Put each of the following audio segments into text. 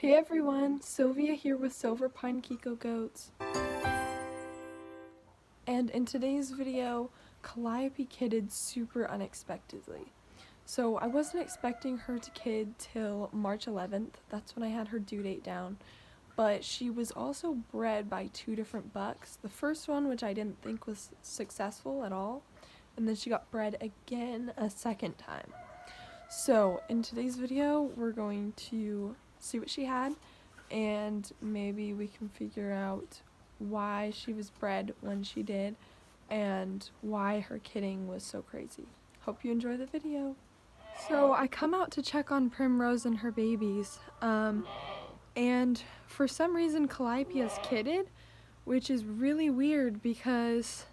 Hey everyone, Sylvia here with Pine Kiko Goats. And in today's video, Calliope kidded super unexpectedly. So I wasn't expecting her to kid till March 11th, that's when I had her due date down. But she was also bred by two different bucks. The first one, which I didn't think was successful at all, and then she got bred again a second time. So in today's video, we're going to see what she had, and maybe we can figure out why she was bred when she did and why her kidding was so crazy. Hope you enjoy the video. So I come out to check on Primrose and her babies, and for some reason Calliope has kidded, which is really weird because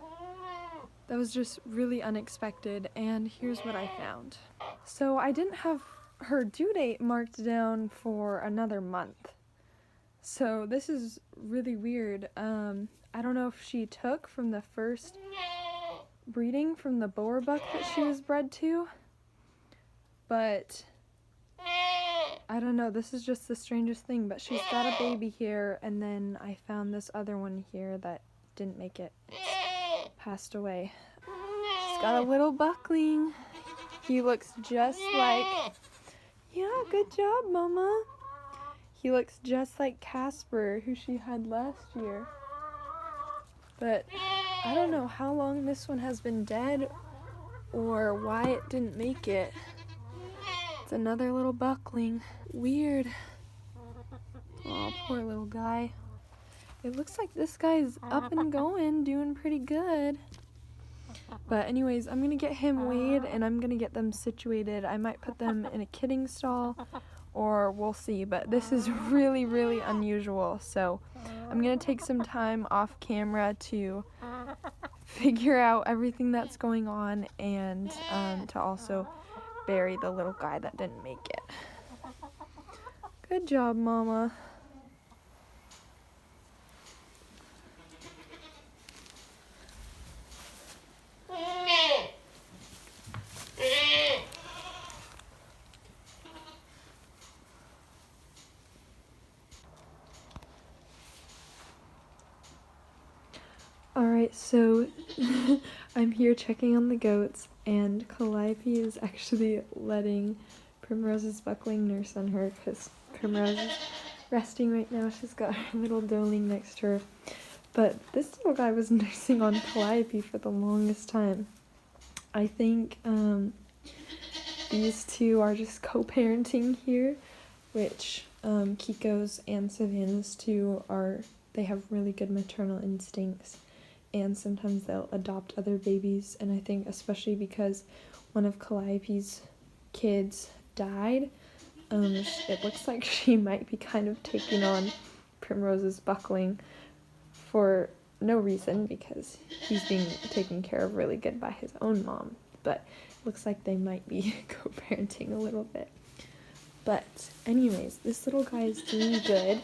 that was just really unexpected, and here's what I found. So I didn't have her due date marked down for another month. So this is really weird. I don't know if she took from the first breeding from the boer buck that she was bred to, but I don't know, this is just the strangest thing, but she's got a baby here, and then I found this other one here that didn't make it. It's passed away. She's got a little buckling. He looks just like, yeah, good job, Mama. He looks just like Casper, who she had last year. But I don't know how long this one has been dead or why it didn't make it. It's another little buckling. Weird. Oh, poor little guy. It looks like this guy's up and going, doing pretty good. But anyways, I'm gonna get him weighed and I'm gonna get them situated. I might put them in a kidding stall, or we'll see, but this is really, really unusual. So I'm gonna take some time off camera to figure out everything that's going on, and to also bury the little guy that didn't make it. Good job, Mama. Alright, so I'm here checking on the goats, and Calliope is actually letting Primrose's buckling nurse on her because Primrose is resting right now. She's got her little darling next to her. But this little guy was nursing on Calliope for the longest time. I think these two are just co-parenting here, which Kiko's and Savannah's two they have really good maternal instincts. And sometimes they'll adopt other babies, and I think especially because one of Calliope's kids died, it looks like she might be kind of taking on Primrose's buckling for no reason, because he's being taken care of really good by his own mom, but it looks like they might be co-parenting a little bit. But anyways, this little guy is doing good.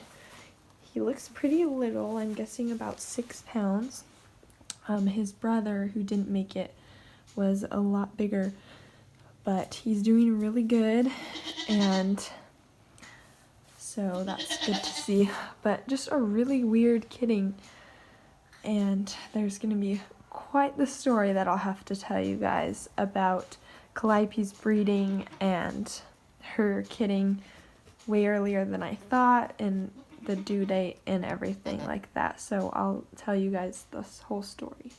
He looks pretty little, I'm guessing about 6 pounds. His brother, who didn't make it, was a lot bigger, but he's doing really good, and so that's good to see. But just a really weird kidding, and there's going to be quite the story that I'll have to tell you guys about Calliope's breeding and her kidding way earlier than I thought, and the due date and everything like that. So I'll tell you guys this whole story.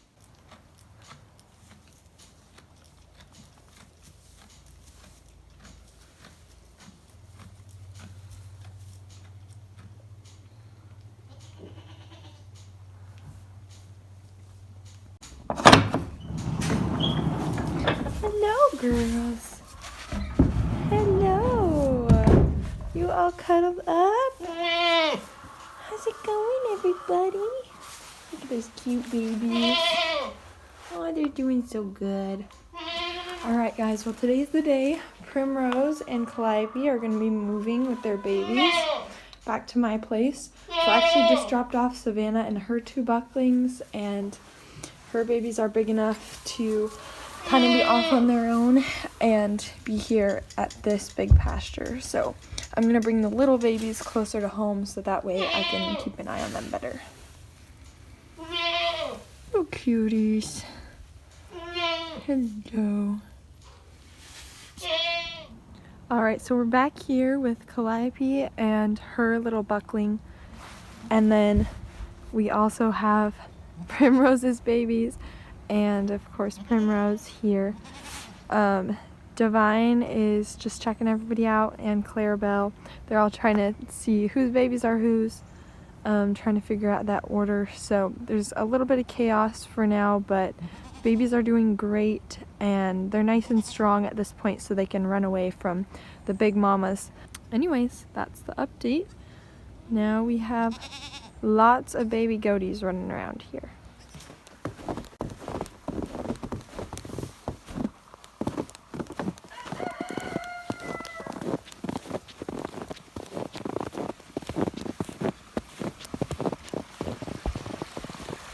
Hello, girls. Hello. You all cuddled up? How's it going, everybody? Look at those cute babies. Oh, they're doing so good. Alright, guys, well, today's the day. Primrose and Calliope are going to be moving with their babies back to my place. So I actually just dropped off Savannah and her 2 bucklings, and her babies are big enough to kind of be off on their own and be here at this big pasture. So I'm going to bring the little babies closer to home so that way I can keep an eye on them better. Oh, cuties. Hello. Alright, so we're back here with Calliope and her little buckling. And then we also have Primrose's babies and of course Primrose here. Divine is just checking everybody out, and Clarabelle. They're all trying to see whose babies are whose, trying to figure out that order. So there's a little bit of chaos for now, but babies are doing great and they're nice and strong at this point so they can run away from the big mamas. Anyways, that's the update. Now we have lots of baby goaties running around here.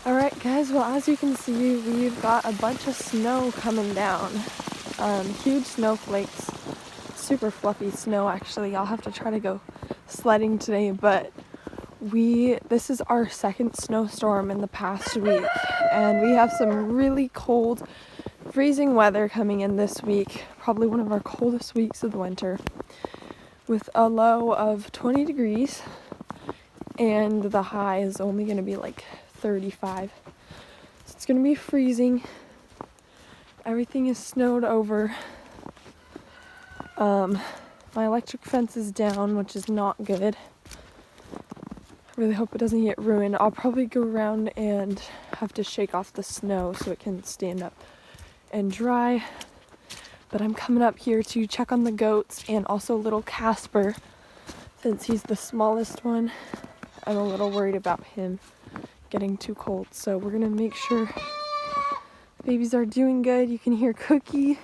Alright guys, well as you can see, we've got a bunch of snow coming down. Huge snowflakes. Super fluffy snow actually. I'll have to try to go sledding today, but this is our second snowstorm in the past week, and we have some really cold, freezing weather coming in this week. Probably one of our coldest weeks of the winter, with a low of 20 degrees, and the high is only going to be like 35. So it's going to be freezing. Everything is snowed over. My electric fence is down, which is not good. I really hope it doesn't get ruined. I'll probably go around and have to shake off the snow so it can stand up and dry. But I'm coming up here to check on the goats and also little Casper, since he's the smallest one. I'm a little worried about him getting too cold, so we're gonna make sure babies are doing good. You can hear Cookie.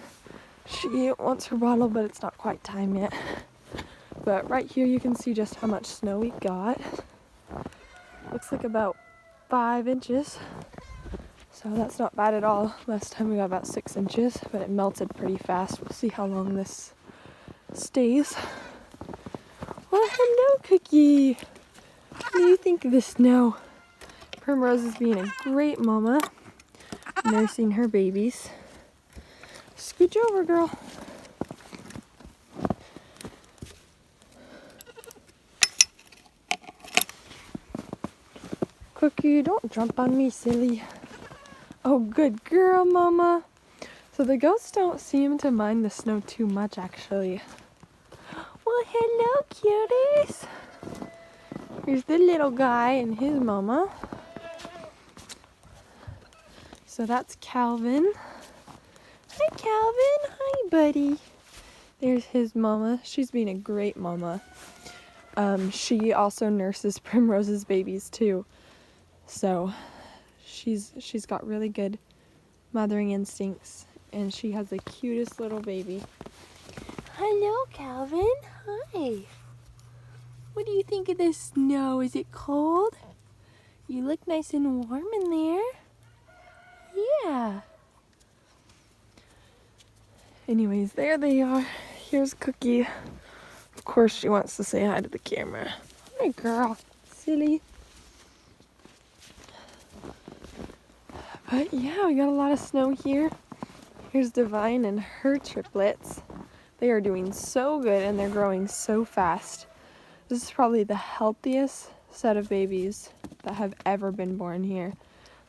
She wants her bottle, but it's not quite time yet. But right here you can see just how much snow we got. Looks like about 5 inches. So that's not bad at all. Last time we got about 6 inches, but it melted pretty fast. We'll see how long this stays. Well, hello, Cookie. What do you think of the snow? Primrose is being a great mama, nursing her babies. Scooch over, girl. Cookie, don't jump on me, silly. Oh, good girl, mama. So the goats don't seem to mind the snow too much, actually. Well, hello, cuties. Here's the little guy and his mama. So that's Calvin. Hi, Calvin. Hi, buddy. There's his mama. She's being a great mama. She also nurses Primrose's babies too. So she's got really good mothering instincts, and she has the cutest little baby. Hello, Calvin. Hi. What do you think of the snow? Is it cold? You look nice and warm in there. Yeah. Anyways, there they are. Here's Cookie. Of course she wants to say hi to the camera. Hi, girl. Silly. But yeah, we got a lot of snow here. Here's Divine and her triplets. They are doing so good and they're growing so fast. This is probably the healthiest set of babies that have ever been born here.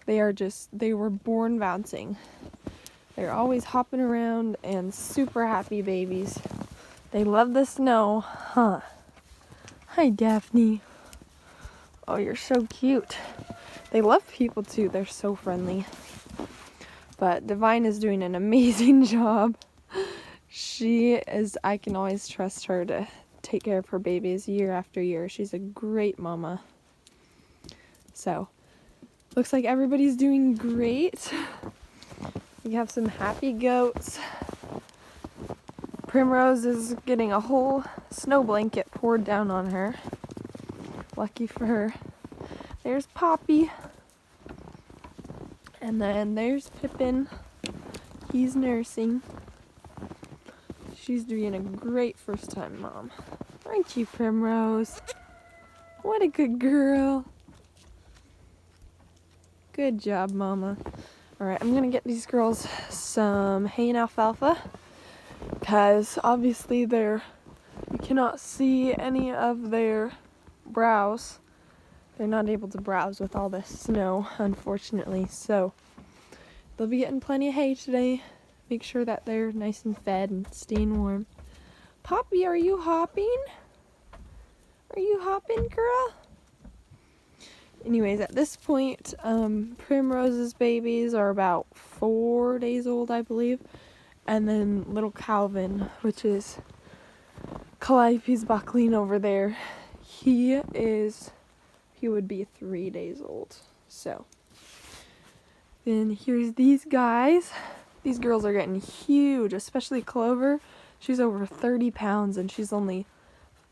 They were born bouncing. They're always hopping around and super happy babies. They love the snow, huh? Hi, Daphne. Oh, you're so cute. They love people too. They're so friendly. But Divine is doing an amazing job. I can always trust her to take care of her babies year after year. She's a great mama. So, looks like everybody's doing great. We have some happy goats. Primrose is getting a whole snow blanket poured down on her. Lucky for her. There's Poppy. And then there's Pippin. He's nursing. She's doing a great first time mom. Hi, Aren't you, Primrose? What a good girl. Good job, Mama. Alright, I'm gonna get these girls some hay and alfalfa, because obviously you cannot see any of their browse. They're not able to browse with all this snow, unfortunately, so they'll be getting plenty of hay today. Make sure that they're nice and fed and staying warm. Poppy, are you hopping? Are you hopping, girl? Anyways, at this point, Primrose's babies are about 4 days old, I believe. And then little Calvin, which is Calliope's buckling over there, he would be 3 days old. So then here's these guys. These girls are getting huge, especially Clover. She's over 30 pounds and she's only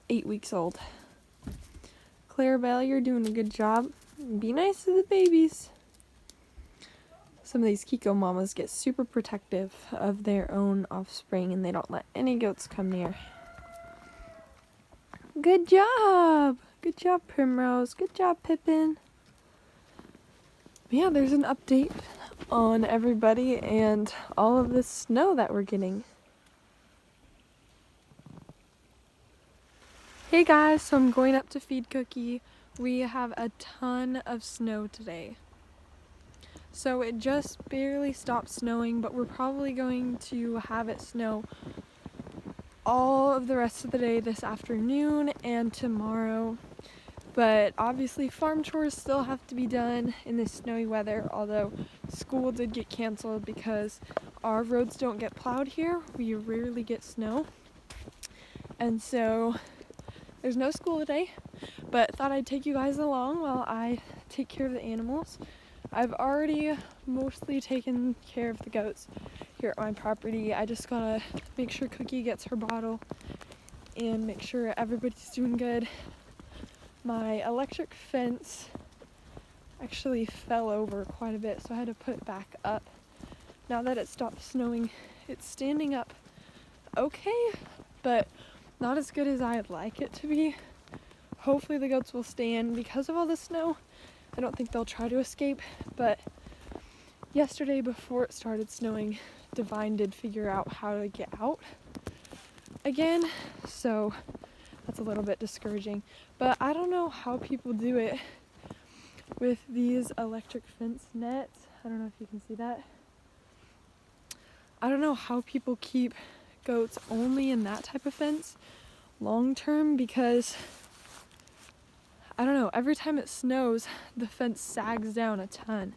8 weeks old. Clarabelle, you're doing a good job. Be nice to the babies. Some of these Kiko mamas get super protective of their own offspring and they don't let any goats come near. Good job! Good job, Primrose. Good job, Pippin. Yeah, there's an update on everybody and all of this snow that we're getting. Hey guys, so I'm going up to feed Cookie. We have a ton of snow today. So it just barely stopped snowing, but we're probably going to have it snow all of the rest of the day this afternoon and tomorrow. But obviously farm chores still have to be done in this snowy weather, although school did get canceled because our roads don't get plowed here. We rarely get snow. And so there's no school today, but thought I'd take you guys along while I take care of the animals. I've already mostly taken care of the goats here at my property. I just gotta make sure Cookie gets her bottle and make sure everybody's doing good. My electric fence actually fell over quite a bit, so I had to put it back up. Now that it stopped snowing, it's standing up okay, but not as good as I'd like it to be. Hopefully the goats will stay in. Because of all the snow, I don't think they'll try to escape, but yesterday before it started snowing, Divine did figure out how to get out again, so that's a little bit discouraging. But I don't know how people do it with these electric fence nets. I don't know if you can see that. I don't know how people keep goats only in that type of fence long term, because I don't know, every time it snows the fence sags down a ton.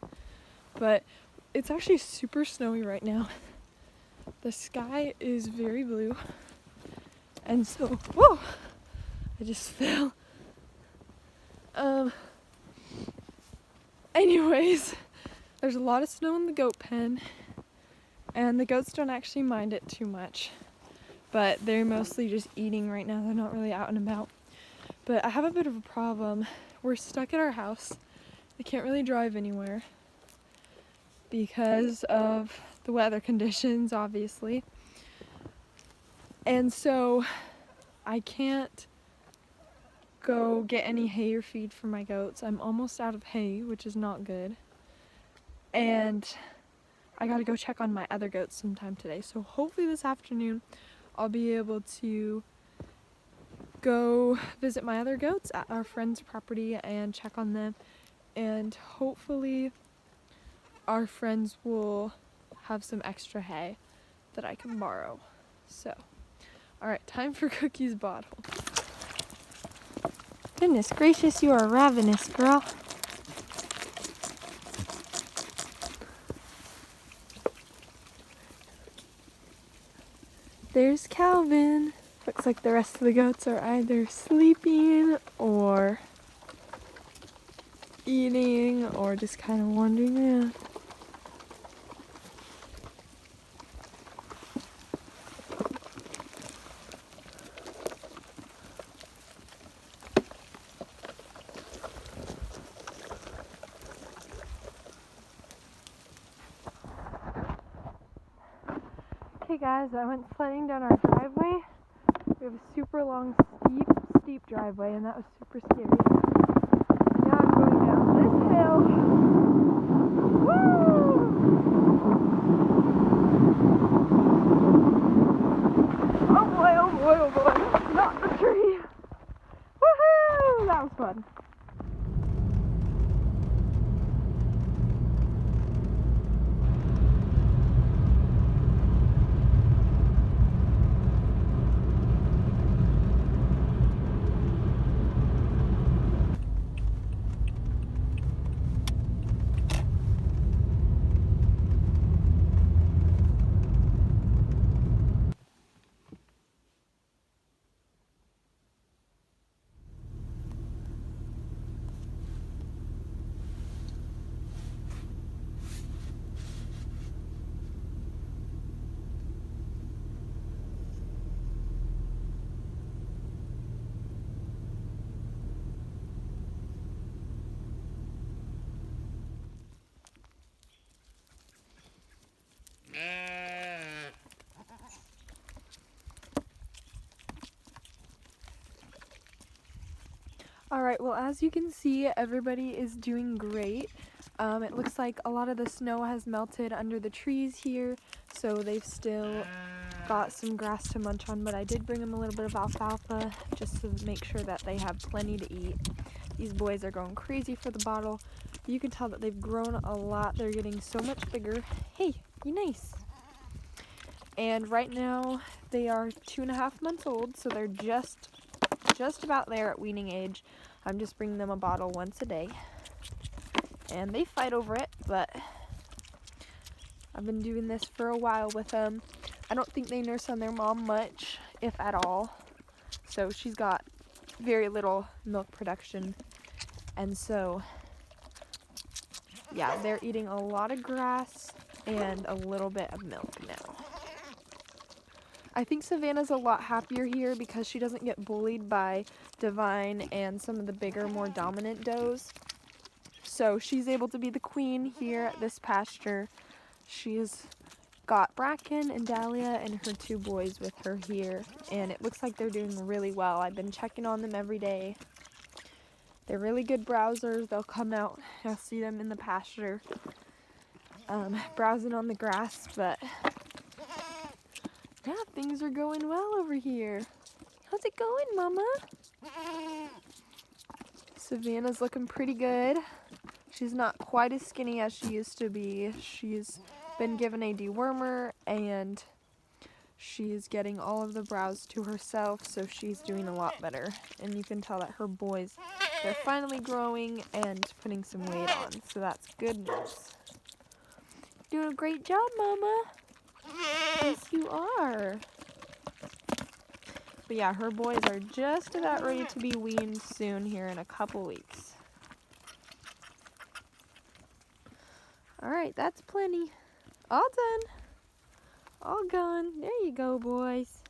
But it's actually super snowy right now. The sky is very blue, and so whoa, I just fell. Anyways, there's a lot of snow in the goat pen, and the goats don't actually mind it too much, but they're mostly just eating right now. They're not really out and about. But I have a bit of a problem. We're stuck at our house. I can't really drive anywhere because of the weather conditions, obviously. And so I can't go get any hay or feed for my goats. I'm almost out of hay, which is not good. And I gotta go check on my other goats sometime today. So hopefully this afternoon I'll be able to go visit my other goats at our friend's property and check on them. And hopefully our friends will have some extra hay that I can borrow. So, alright, time for Cookie's bottle. Goodness gracious, you are ravenous, girl. There's Calvin. Looks like the rest of the goats are either sleeping or eating or just kind of wandering around. Okay guys, I went sledding down our driveway. We have a super long steep steep driveway, and that was super scary. Now I'm going down this hill. Woo! Oh boy, oh boy, oh boy. Not the tree. Woohoo! That was fun. Alright, well, as you can see, everybody is doing great. It looks like a lot of the snow has melted under the trees here, so they've still got some grass to munch on, but I did bring them a little bit of alfalfa just to make sure that they have plenty to eat. These boys are going crazy for the bottle. You can tell that they've grown a lot. They're getting so much bigger. Hey, be nice. And right now, they are 2.5 months old, so they're just about there at weaning age. I'm just bringing them a bottle once a day. And they fight over it, but I've been doing this for a while with them. I don't think they nurse on their mom much, if at all. So she's got very little milk production. And so, yeah, they're eating a lot of grass and a little bit of milk now. I think Savannah's a lot happier here because she doesn't get bullied by Divine and some of the bigger, more dominant does. So she's able to be the queen here at this pasture. She's got Bracken and Dahlia and her 2 boys with her here, and it looks like they're doing really well. I've been checking on them every day. They're really good browsers. They'll come out. I'll see them in the pasture browsing on the grass, but yeah, things are going well over here. How's it going, Mama? Savannah's looking pretty good. She's not quite as skinny as she used to be. She's been given a dewormer, and she's getting all of the browse to herself, so she's doing a lot better. And you can tell that her boys, they're finally growing and putting some weight on, so that's good news. Doing a great job, Mama. Yes, you are. But yeah, her boys are just about ready to be weaned soon here in a couple weeks. Alright, that's plenty. All done. All gone. There you go, boys.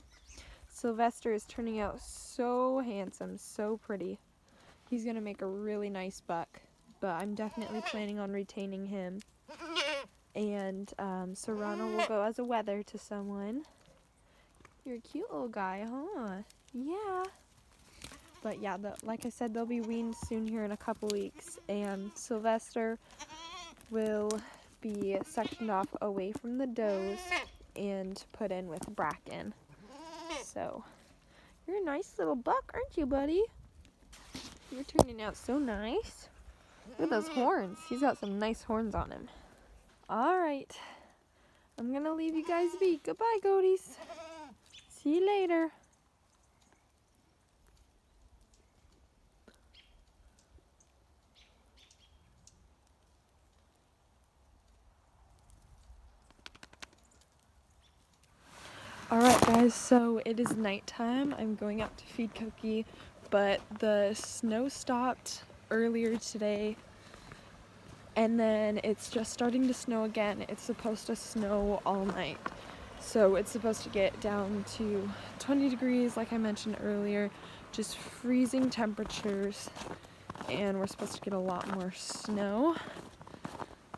Sylvester is turning out so handsome, so pretty. He's going to make a really nice buck, but I'm definitely planning on retaining him. And Savannah will go as a wether to someone. You're a cute little guy, huh? Yeah. But yeah, like I said, they'll be weaned soon here in a couple weeks. And Sylvester will be sectioned off away from the does and put in with Bracken. So, you're a nice little buck, aren't you, buddy? You're turning out so nice. Look at those horns. He's got some nice horns on him. Alright, I'm gonna leave you guys be. Goodbye, goaties. See you later. Alright guys, so it is nighttime. I'm going out to feed Cookie, but the snow stopped earlier today. And then it's just starting to snow again. It's supposed to snow all night. So it's supposed to get down to 20 degrees, like I mentioned earlier, just freezing temperatures. And we're supposed to get a lot more snow.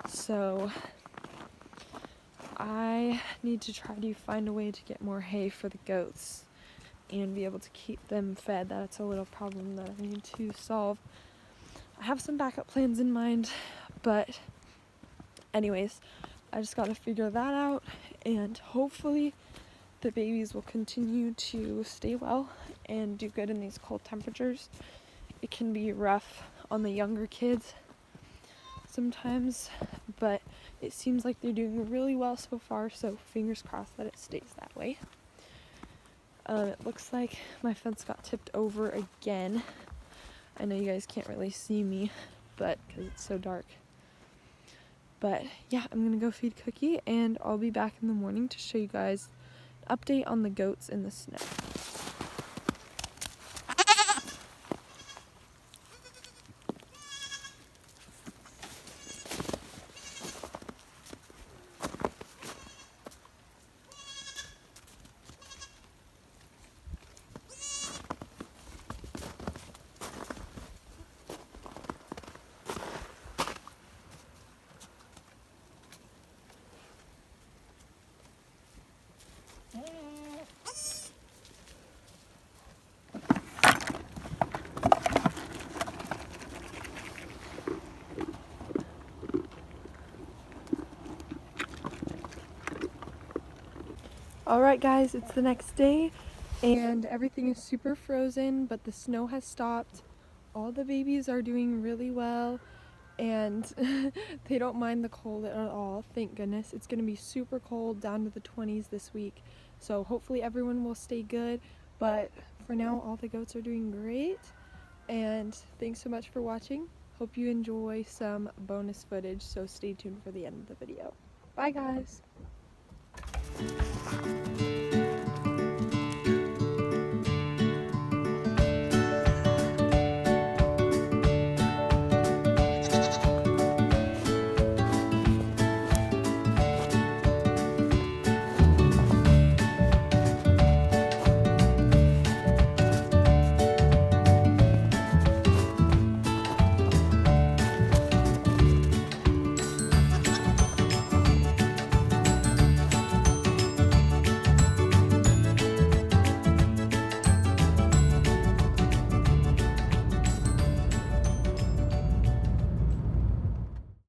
So I need to try to find a way to get more hay for the goats and be able to keep them fed. That's a little problem that I need to solve. I have some backup plans in mind, but anyways, I just gotta figure that out, and hopefully the babies will continue to stay well and do good in these cold temperatures. It can be rough on the younger kids sometimes, but it seems like they're doing really well so far, so fingers crossed that it stays that way. It looks like my fence got tipped over again. I know you guys can't really see me, but because it's so dark. But yeah, I'm gonna go feed Cookie, and I'll be back in the morning to show you guys an update on the goats in the snow. Alright guys, it's the next day and everything is super frozen, but the snow has stopped. All the babies are doing really well, and they don't mind the cold at all, thank goodness. It's going to be super cold, down to the 20s this week, so hopefully everyone will stay good. But for now, all the goats are doing great, and thanks so much for watching. Hope you enjoy some bonus footage, so stay tuned for the end of the video. Bye guys!